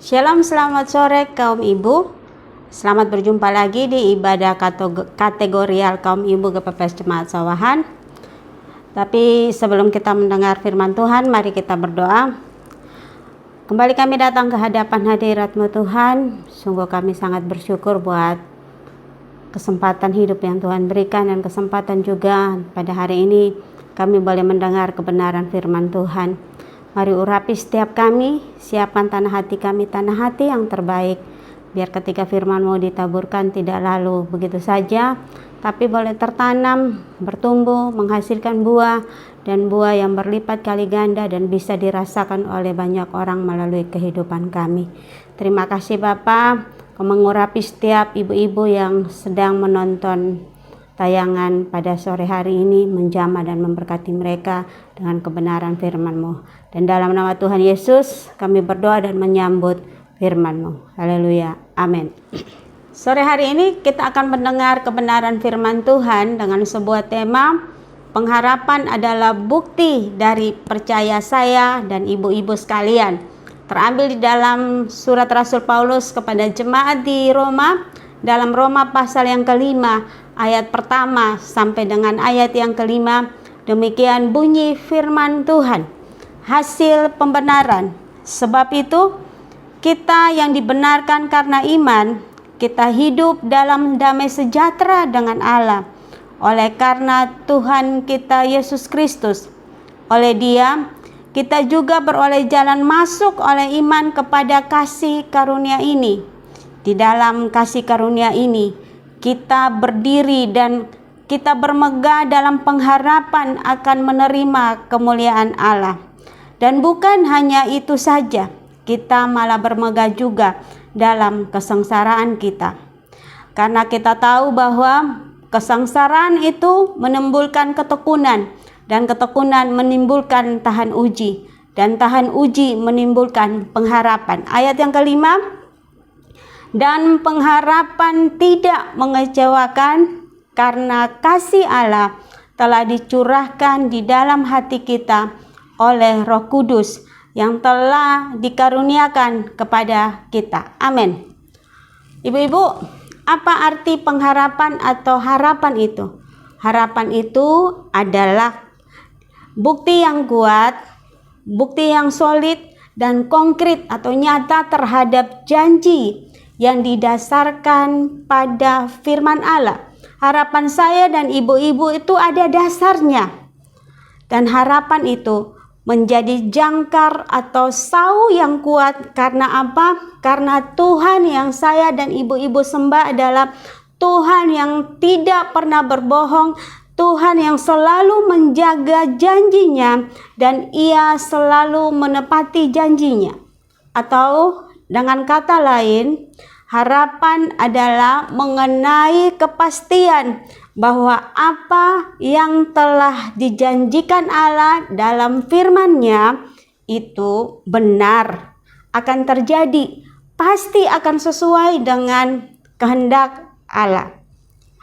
Shalom, selamat sore kaum ibu. Selamat berjumpa lagi di ibadah kategorial kaum ibu GPPS Jemaat Sawahan. Tapi sebelum kita mendengar firman Tuhan, mari kita berdoa. Kembali kami datang ke hadapan hadirat-Mu Tuhan. Sungguh kami sangat bersyukur buat kesempatan hidup yang Tuhan berikan, dan kesempatan juga pada hari ini kami boleh mendengar kebenaran firman Tuhan. Mari urapi setiap kami, siapkan tanah hati kami, tanah hati yang terbaik. Biar ketika firman-Mu ditaburkan tidak lalu begitu saja, tapi boleh tertanam, bertumbuh, menghasilkan buah, dan buah yang berlipat kali ganda dan bisa dirasakan oleh banyak orang melalui kehidupan kami. Terima kasih Bapa, Kau mengurapi setiap ibu-ibu yang sedang menonton tayangan pada sore hari ini, menjamah dan memberkati mereka dengan kebenaran firman-Mu. Dan dalam nama Tuhan Yesus kami berdoa dan menyambut firman-Mu. Haleluya. Amin. Sore hari ini kita akan mendengar kebenaran firman Tuhan dengan sebuah tema, pengharapan adalah bukti dari percaya saya dan ibu-ibu sekalian. Terambil di dalam surat Rasul Paulus kepada jemaat di Roma, dalam Roma pasal yang kelima, ayat pertama sampai dengan ayat yang kelima. Demikian bunyi firman Tuhan. Hasil pembenaran. Sebab itu, kita yang dibenarkan karena iman, kita hidup dalam damai sejahtera dengan Allah. Oleh karena Tuhan kita Yesus Kristus. Oleh Dia, kita juga beroleh jalan masuk oleh iman kepada kasih karunia ini. Di dalam kasih karunia ini, kita berdiri dan kita bermegah dalam pengharapan akan menerima kemuliaan Allah. Dan bukan hanya itu saja, kita malah bermegah juga dalam kesengsaraan kita. Karena kita tahu bahwa kesengsaraan itu menimbulkan ketekunan, dan ketekunan menimbulkan tahan uji, dan tahan uji menimbulkan pengharapan. Ayat yang kelima, dan pengharapan tidak mengecewakan karena kasih Allah telah dicurahkan di dalam hati kita oleh Roh Kudus yang telah dikaruniakan kepada kita. Amin. Ibu-ibu, apa arti pengharapan atau harapan itu? Harapan itu adalah bukti yang kuat, bukti yang solid dan konkret atau nyata terhadap janji yang didasarkan pada firman Allah. Harapan saya dan ibu-ibu itu ada dasarnya. Dan harapan itu menjadi jangkar atau sau yang kuat karena apa? Karena Tuhan yang saya dan ibu-ibu sembah adalah Tuhan yang tidak pernah berbohong, Tuhan yang selalu menjaga janjinya dan Ia selalu menepati janjinya. Atau dengan kata lain, harapan adalah mengenai kepastian bahwa apa yang telah dijanjikan Allah dalam firman-Nya itu benar, akan terjadi, pasti akan sesuai dengan kehendak Allah.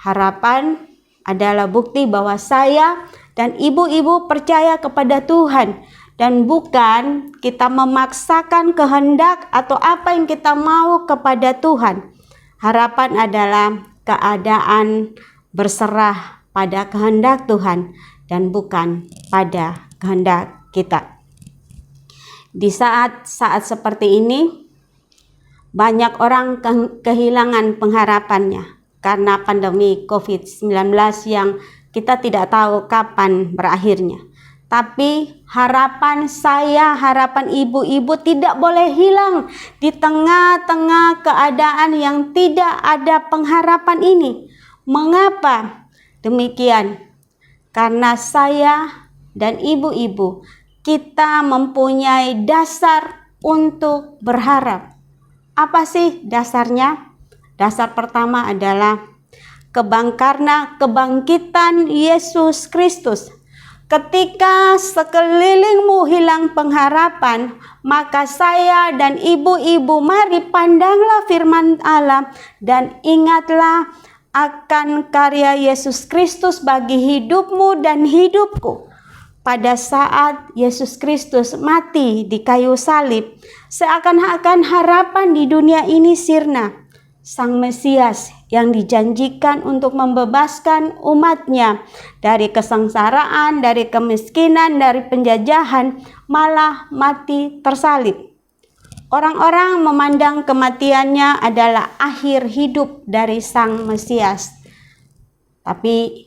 Harapan adalah bukti bahwa saya dan ibu-ibu percaya kepada Tuhan, dan bukan kita memaksakan kehendak atau apa yang kita mau kepada Tuhan. Harapan adalah keadaan berserah pada kehendak Tuhan dan bukan pada kehendak kita. Di saat-saat seperti ini, banyak orang kehilangan pengharapannya karena pandemi COVID-19 yang kita tidak tahu kapan berakhirnya. Tapi harapan saya, harapan ibu-ibu tidak boleh hilang di tengah-tengah keadaan yang tidak ada pengharapan ini. Mengapa demikian? Karena saya dan ibu-ibu, kita mempunyai dasar untuk berharap. Apa sih dasarnya? Dasar pertama adalah karena kebangkitan Yesus Kristus. Ketika sekelilingmu hilang pengharapan, maka saya dan ibu-ibu mari pandanglah firman Allah dan ingatlah akan karya Yesus Kristus bagi hidupmu dan hidupku. pada saat Yesus Kristus mati di kayu salib, seakan-akan harapan di dunia ini sirna. Sang Mesias yang dijanjikan untuk membebaskan umatnya dari kesengsaraan, dari kemiskinan, dari penjajahan, malah mati tersalib. Orang-orang memandang kematiannya adalah akhir hidup dari Sang Mesias. Tapi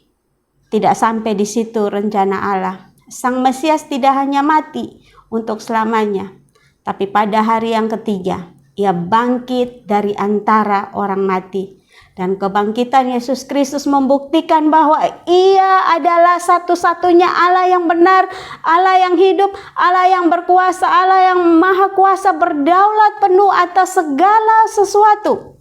tidak sampai di situ rencana Allah. Sang Mesias tidak hanya mati untuk selamanya, tapi pada hari yang ketiga, ia bangkit dari antara orang mati. Dan kebangkitan Yesus Kristus membuktikan bahwa ia adalah satu-satunya Allah yang benar, Allah yang hidup, Allah yang berkuasa, Allah yang maha kuasa, berdaulat penuh atas segala sesuatu.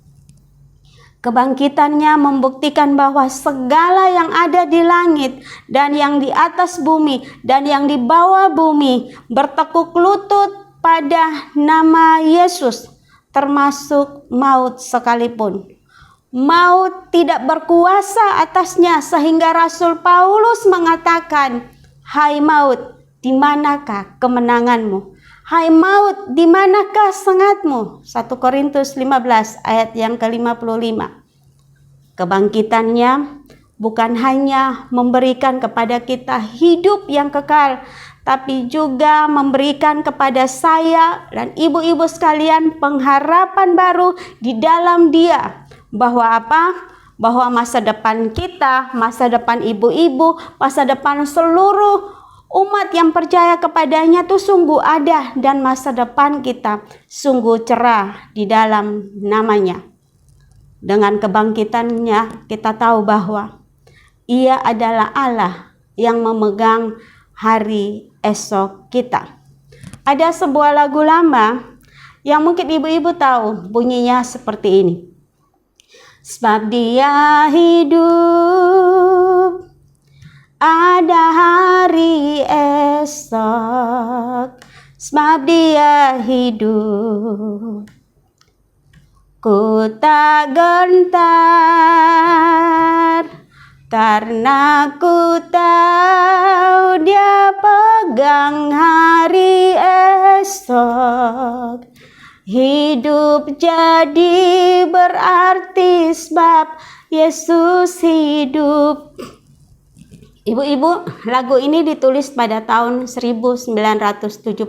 Kebangkitannya membuktikan bahwa segala yang ada di langit dan yang di atas bumi dan yang di bawah bumi bertekuk lutut pada nama Yesus, termasuk maut sekalipun. Maut tidak berkuasa atasnya, sehingga Rasul Paulus mengatakan, "Hai maut, di manakah kemenanganmu? Hai maut, di manakah sengatmu?" 1 Korintus 15 ayat yang ke-55. Kebangkitannya bukan hanya memberikan kepada kita hidup yang kekal, tapi juga memberikan kepada saya dan ibu-ibu sekalian pengharapan baru di dalam Dia. Bahwa apa? Bahwa masa depan kita, masa depan ibu-ibu, masa depan seluruh umat yang percaya kepadanya itu sungguh ada, dan masa depan kita sungguh cerah di dalam namanya. Dengan kebangkitannya kita tahu bahwa Ia adalah Allah yang memegang hari esok kita. Ada sebuah lagu lama yang mungkin ibu-ibu tahu, bunyinya seperti ini. Sebab Dia hidup, ada hari esok. Sebab Dia hidup, ku tak gentar, karena ku tahu Dia pegang hari esok. Hidup jadi berarti sebab Yesus hidup. Ibu-ibu, lagu ini ditulis pada tahun 1970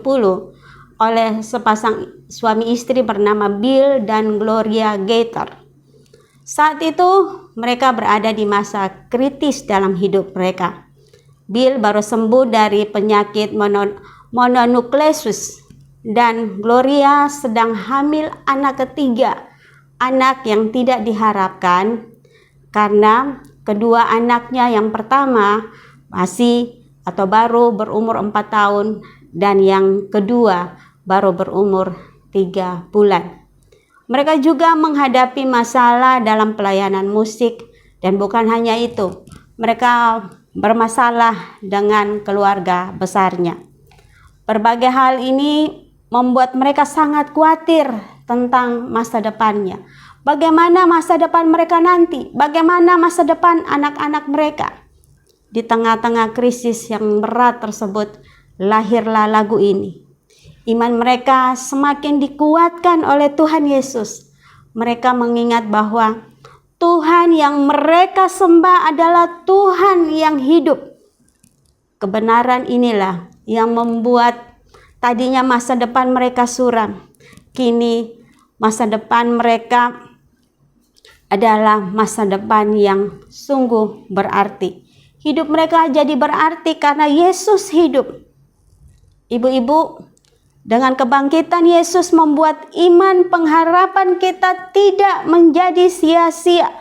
oleh sepasang suami istri bernama Bill dan Gloria Gaither. Saat itu mereka berada di masa kritis dalam hidup mereka. Bill baru sembuh dari penyakit mononukleosis dan Gloria sedang hamil anak ketiga, anak yang tidak diharapkan karena kedua anaknya yang pertama masih atau baru berumur 4 tahun dan yang kedua baru berumur 3 bulan. Mereka juga menghadapi masalah dalam pelayanan musik, dan bukan hanya itu, mereka bermasalah dengan keluarga besarnya. Berbagai hal ini membuat mereka sangat khawatir tentang masa depannya. Bagaimana masa depan mereka nanti? Bagaimana masa depan anak-anak mereka? Di tengah-tengah krisis yang berat tersebut, lahirlah lagu ini. Iman mereka semakin dikuatkan oleh Tuhan Yesus. Mereka mengingat bahwa Tuhan yang mereka sembah adalah Tuhan yang hidup. Kebenaran inilah yang membuat tadinya masa depan mereka suram. Kini masa depan mereka adalah masa depan yang sungguh berarti. Hidup mereka jadi berarti karena Yesus hidup. Ibu-ibu, dengan kebangkitan Yesus membuat iman pengharapan kita tidak menjadi sia-sia,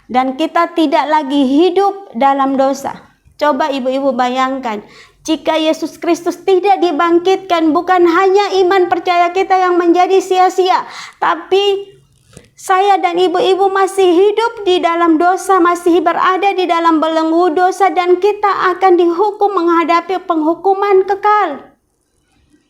dan kita tidak lagi hidup dalam dosa. Coba ibu-ibu bayangkan, jika Yesus Kristus tidak dibangkitkan, bukan hanya iman percaya kita yang menjadi sia-sia, tapi saya dan ibu-ibu masih hidup di dalam dosa, masih berada di dalam belenggu dosa, dan kita akan dihukum menghadapi penghukuman kekal.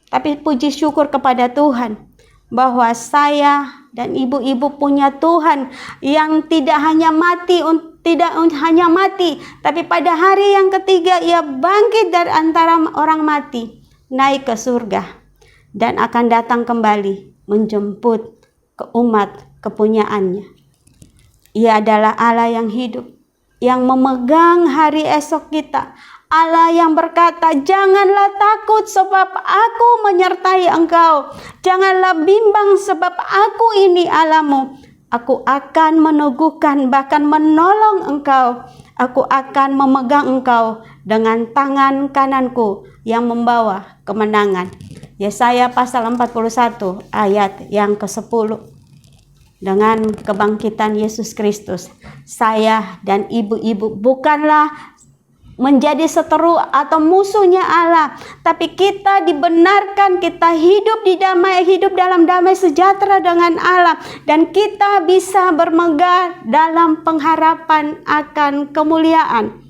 Tapi puji syukur kepada Tuhan bahwa saya dan ibu-ibu punya Tuhan yang tidak hanya mati tidak hanya mati, tapi pada hari yang ketiga ia bangkit dari antara orang mati, naik ke surga, dan akan datang kembali menjemput ke umat kepunyaannya. Ia adalah Allah yang hidup, yang memegang hari esok kita. Allah yang berkata, janganlah takut sebab aku menyertai engkau. Janganlah bimbang sebab aku ini Allahmu. Aku akan meneguhkan, bahkan menolong engkau. Aku akan memegang engkau dengan tangan kananku yang membawa kemenangan. Yesaya pasal 41 ayat yang ke-10. Dengan kebangkitan Yesus Kristus, saya dan ibu-ibu bukanlah menjadi seteru atau musuhnya Allah, tapi kita dibenarkan, kita hidup dalam damai sejahtera dengan Allah, dan kita bisa bermegah dalam pengharapan akan kemuliaan,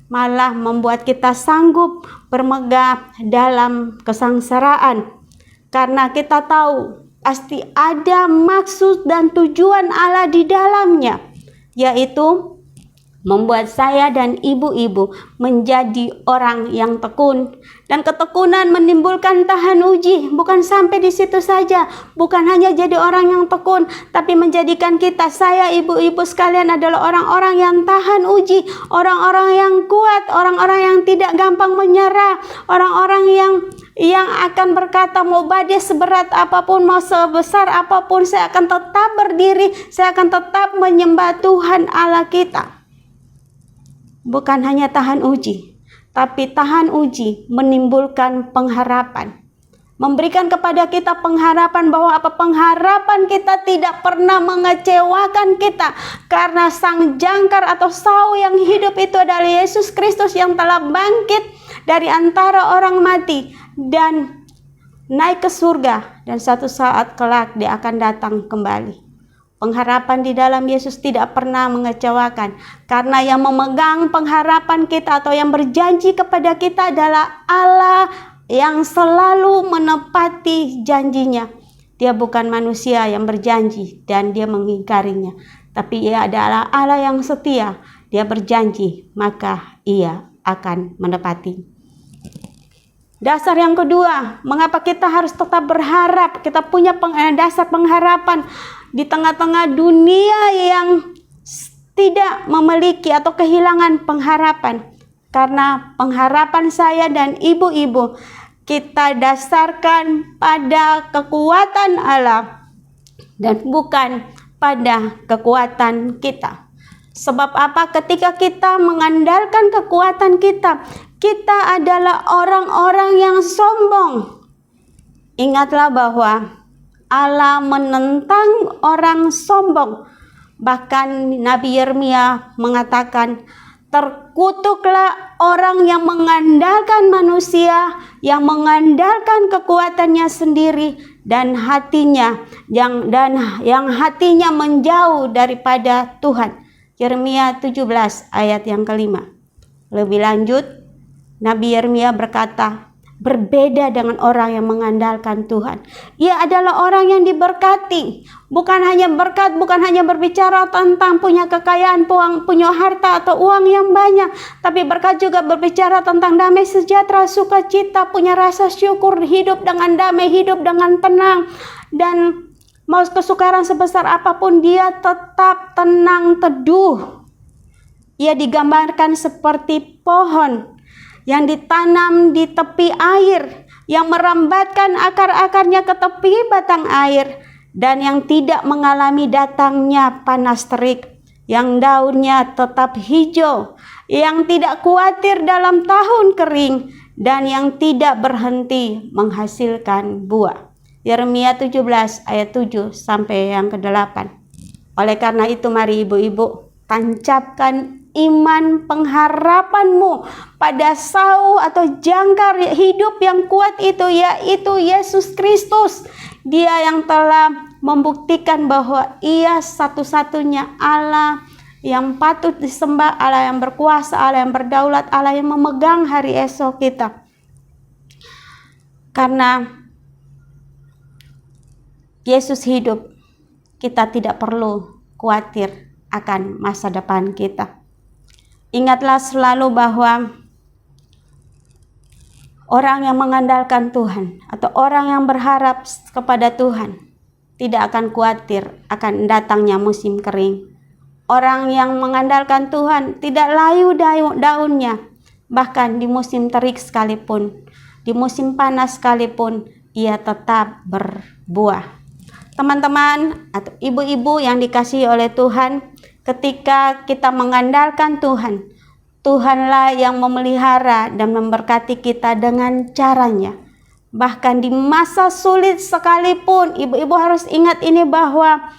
malah membuat kita sanggup bermegah dalam kesengsaraan, karena kita tahu pasti ada maksud dan tujuan Allah di dalamnya, yaitu membuat saya dan ibu-ibu menjadi orang yang tekun. Dan ketekunan menimbulkan tahan uji. Bukan sampai di situ saja. Bukan hanya jadi orang yang tekun, tapi menjadikan kita, saya, ibu-ibu sekalian, adalah orang-orang yang tahan uji. Orang-orang yang kuat. Orang-orang yang tidak gampang menyerah. Orang-orang yang akan berkata, mau badai seberat apapun, mau sebesar apapun, saya akan tetap berdiri. Saya akan tetap menyembah Tuhan Allah kita. Bukan hanya tahan uji, tapi tahan uji menimbulkan pengharapan. Memberikan kepada kita pengharapan bahwa pengharapan kita tidak pernah mengecewakan kita. Karena sang jangkar atau sau yang hidup itu adalah Yesus Kristus yang telah bangkit dari antara orang mati dan naik ke surga. Dan satu saat kelak dia akan datang kembali. Pengharapan di dalam Yesus tidak pernah mengecewakan, karena yang memegang pengharapan kita atau yang berjanji kepada kita adalah Allah yang selalu menepati janjinya. Dia bukan manusia yang berjanji dan dia mengingkarinya, tapi ia adalah Allah yang setia. Dia berjanji, maka ia akan menepati. Dasar yang kedua, mengapa kita harus tetap berharap? Kita punya dasar pengharapan di tengah-tengah dunia yang tidak memiliki atau kehilangan pengharapan. Karena pengharapan saya dan ibu-ibu kita dasarkan pada kekuatan Allah dan bukan pada kekuatan kita. Sebab apa? Ketika kita mengandalkan kekuatan kita, kita adalah orang-orang yang sombong. Ingatlah bahwa Allah menentang orang sombong. Bahkan Nabi Yeremia mengatakan, terkutuklah orang yang mengandalkan manusia, yang mengandalkan kekuatannya sendiri dan hatinya yang hatinya menjauh daripada Tuhan. Yeremia 17 ayat yang ke-5. Lebih lanjut, Nabi Yeremia berkata, berbeda dengan orang yang mengandalkan Tuhan. Ia adalah orang yang diberkati. Bukan hanya berkat, bukan hanya berbicara tentang punya kekayaan, punya harta atau uang yang banyak. Tapi berkat juga berbicara tentang damai sejahtera, sukacita, punya rasa syukur, hidup dengan damai, hidup dengan tenang. Dan mau kesukaran sebesar apapun, dia tetap tenang teduh. Ia digambarkan seperti pohon yang ditanam di tepi air, yang merambatkan akar-akarnya ke tepi batang air, dan yang tidak mengalami datangnya panas terik, yang daunnya tetap hijau, yang tidak khawatir dalam tahun kering, dan yang tidak berhenti menghasilkan buah. Yeremia 17 ayat 7 sampai yang ke-8. Oleh karena itu, mari ibu-ibu, tancapkan iman pengharapanmu pada sau atau jangkar hidup yang kuat itu, yaitu Yesus Kristus. Dia yang telah membuktikan bahwa ia satu-satunya Allah yang patut disembah, Allah yang berkuasa, Allah yang berdaulat, Allah yang memegang hari esok kita. Karena Yesus hidup, kita tidak perlu khawatir akan masa depan kita. Ingatlah selalu bahwa orang yang mengandalkan Tuhan atau orang yang berharap kepada Tuhan tidak akan khawatir akan datangnya musim kering. Orang yang mengandalkan Tuhan tidak layu daunnya, bahkan di musim terik sekalipun, di musim panas sekalipun, ia tetap berbuah. Teman-teman atau ibu-ibu yang dikasihi oleh Tuhan, ketika kita mengandalkan Tuhan, Tuhanlah yang memelihara dan memberkati kita dengan caranya. Bahkan di masa sulit sekalipun, ibu-ibu harus ingat ini bahwa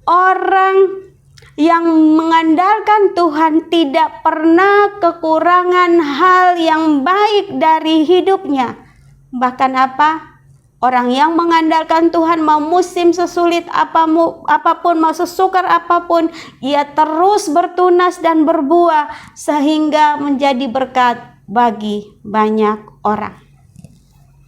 orang yang mengandalkan Tuhan tidak pernah kekurangan hal yang baik dari hidupnya. Bahkan apa? Orang yang mengandalkan Tuhan, mau musim sesulit apapun, mau sesukar apapun, ia terus bertunas dan berbuah sehingga menjadi berkat bagi banyak orang.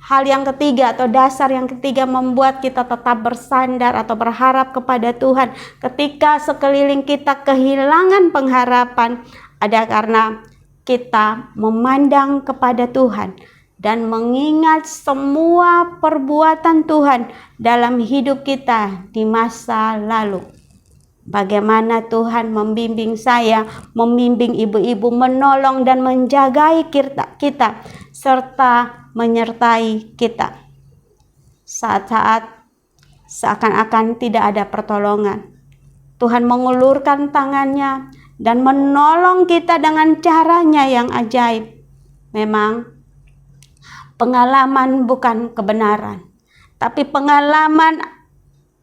Hal yang ketiga atau dasar yang ketiga membuat kita tetap bersandar atau berharap kepada Tuhan ketika sekeliling kita kehilangan pengharapan, ada karena kita memandang kepada Tuhan dan mengingat semua perbuatan Tuhan dalam hidup kita di masa lalu. Bagaimana Tuhan membimbing saya, membimbing ibu-ibu, menolong dan menjagai kita serta menyertai kita saat-saat seakan-akan tidak ada pertolongan. Tuhan mengulurkan tangannya dan menolong kita dengan caranya yang ajaib. Memang pengalaman bukan kebenaran, tapi pengalaman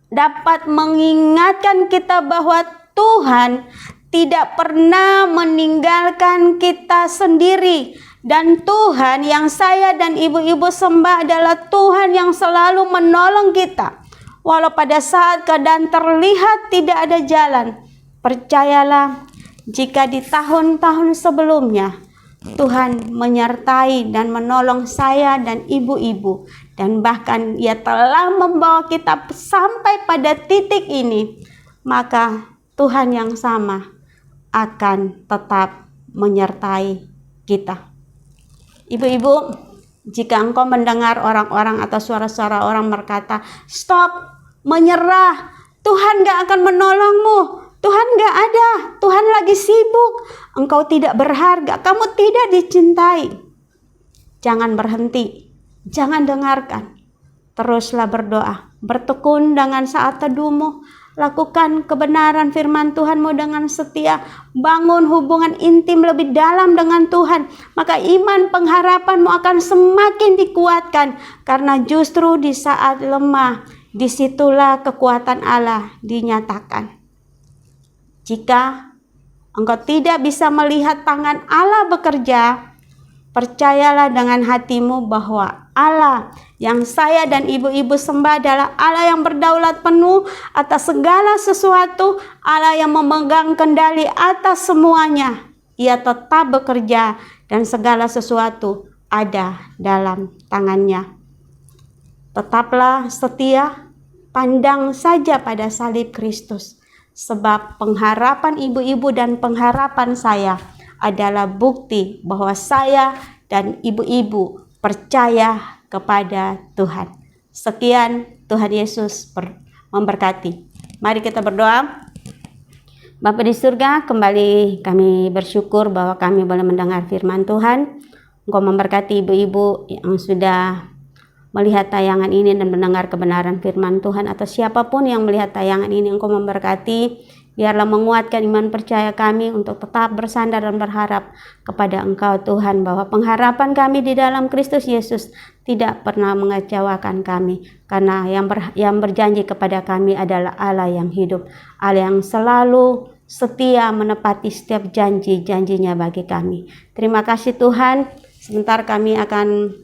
dapat mengingatkan kita bahwa Tuhan tidak pernah meninggalkan kita sendiri. Dan Tuhan yang saya dan ibu-ibu sembah adalah Tuhan yang selalu menolong kita. Walau pada saat keadaan terlihat tidak ada jalan, percayalah jika di tahun-tahun sebelumnya Tuhan menyertai dan menolong saya dan ibu-ibu, dan bahkan Ia telah membawa kita sampai pada titik ini, maka Tuhan yang sama akan tetap menyertai kita. Ibu-ibu, jika engkau mendengar orang-orang atau suara-suara orang berkata, stop, menyerah, Tuhan gak akan menolongmu, Tuhan gak ada, Tuhan lagi sibuk, engkau tidak berharga, kamu tidak dicintai. Jangan berhenti, jangan dengarkan, teruslah berdoa, bertekun dengan saat teduhmu, lakukan kebenaran firman Tuhanmu dengan setia, bangun hubungan intim lebih dalam dengan Tuhan, maka iman pengharapanmu akan semakin dikuatkan, karena justru di saat lemah, disitulah kekuatan Allah dinyatakan. Jika engkau tidak bisa melihat tangan Allah bekerja, percayalah dengan hatimu bahwa Allah yang saya dan ibu-ibu sembah adalah Allah yang berdaulat penuh atas segala sesuatu, Allah yang memegang kendali atas semuanya. Ia tetap bekerja dan segala sesuatu ada dalam tangannya. Tetaplah setia, pandang saja pada salib Kristus, sebab pengharapan ibu-ibu dan pengharapan saya adalah bukti bahwa saya dan ibu-ibu percaya kepada Tuhan. Sekian, Tuhan Yesus memberkati. Mari kita berdoa. Bapa di surga, kembali kami bersyukur bahwa kami boleh mendengar firman Tuhan. Engkau memberkati ibu-ibu yang sudah melihat tayangan ini dan mendengar kebenaran firman Tuhan, atau siapapun yang melihat tayangan ini, Engkau memberkati. Biarlah menguatkan iman percaya kami untuk tetap bersandar dan berharap kepada Engkau Tuhan, bahwa pengharapan kami di dalam Kristus Yesus tidak pernah mengecewakan kami, karena yang berjanji kepada kami adalah Allah yang hidup, Allah yang selalu setia menepati setiap janji-janjinya bagi kami. Terima kasih Tuhan. Sebentar kami akan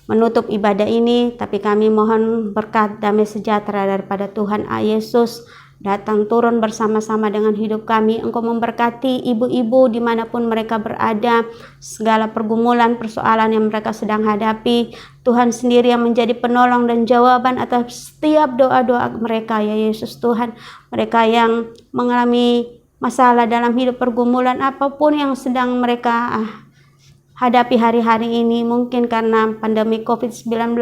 menutup ibadah ini, tapi kami mohon berkat damai sejahtera daripada Tuhan Yesus datang turun bersama-sama dengan hidup kami. Engkau memberkati ibu-ibu dimanapun mereka berada, segala pergumulan, persoalan yang mereka sedang hadapi. Tuhan sendiri yang menjadi penolong dan jawaban atas setiap doa-doa mereka, ya Yesus Tuhan. Mereka yang mengalami masalah dalam hidup, pergumulan apapun yang sedang mereka hadapi hari-hari ini. Mungkin karena pandemi COVID-19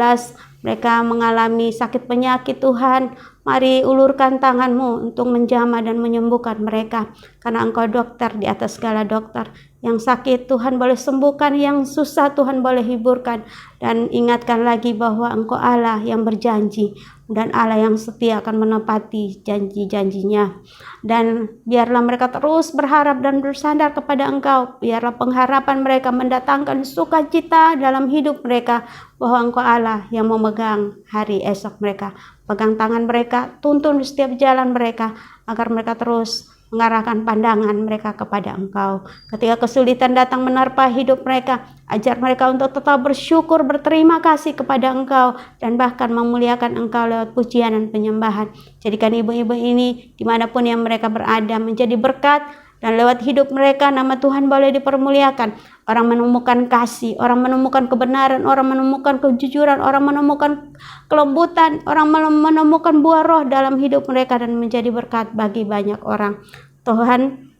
mereka mengalami sakit penyakit. Tuhan, mari ulurkan tangan-Mu untuk menjamah dan menyembuhkan mereka, karena Engkau dokter di atas segala dokter. Yang sakit Tuhan boleh sembuhkan, yang susah Tuhan boleh hiburkan. Dan ingatkan lagi bahwa Engkau Allah yang berjanji dan Allah yang setia akan menepati janji-janjinya. Dan biarlah mereka terus berharap dan bersandar kepada Engkau. Biarlah pengharapan mereka mendatangkan sukacita dalam hidup mereka, bahwa Engkau Allah yang memegang hari esok mereka. Pegang tangan mereka, tuntun di setiap jalan mereka, agar mereka terus mengarahkan pandangan mereka kepada Engkau. Ketika kesulitan datang menerpa hidup mereka, ajar mereka untuk tetap bersyukur, berterima kasih kepada Engkau, dan bahkan memuliakan Engkau lewat pujian dan penyembahan. Jadikan ibu-ibu ini dimanapun yang mereka berada menjadi berkat, dan lewat hidup mereka nama Tuhan boleh dipermuliakan. Orang menemukan kasih, orang menemukan kebenaran, orang menemukan kejujuran, orang menemukan kelembutan, orang menemukan buah roh dalam hidup mereka dan menjadi berkat bagi banyak orang. Tuhan,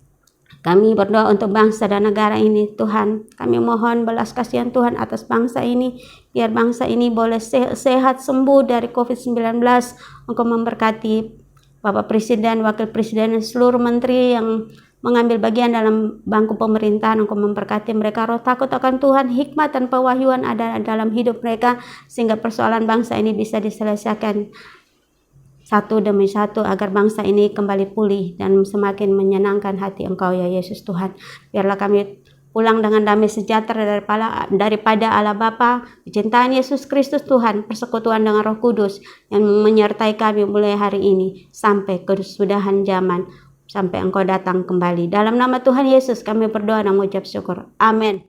kami berdoa untuk bangsa dan negara ini. Tuhan, kami mohon belas kasihan Tuhan atas bangsa ini, biar bangsa ini boleh sehat, sembuh dari COVID-19. Engkau memberkati Bapak Presiden, Wakil Presiden, dan seluruh menteri yang mengambil bagian dalam bangku pemerintahan. Engkau memberkati mereka, roh takut akan Tuhan, hikmat dan pewahyuan ada dalam hidup mereka, sehingga persoalan bangsa ini bisa diselesaikan satu demi satu, agar bangsa ini kembali pulih dan semakin menyenangkan hati Engkau ya Yesus Tuhan. Biarlah kami pulang dengan damai sejahtera daripada Allah Bapa, kecintaan Yesus Kristus Tuhan, persekutuan dengan Roh Kudus yang menyertai kami mulai hari ini sampai kesudahan zaman, sampai Engkau datang kembali. Dalam nama Tuhan Yesus kami berdoa dan mengucap syukur. Amin.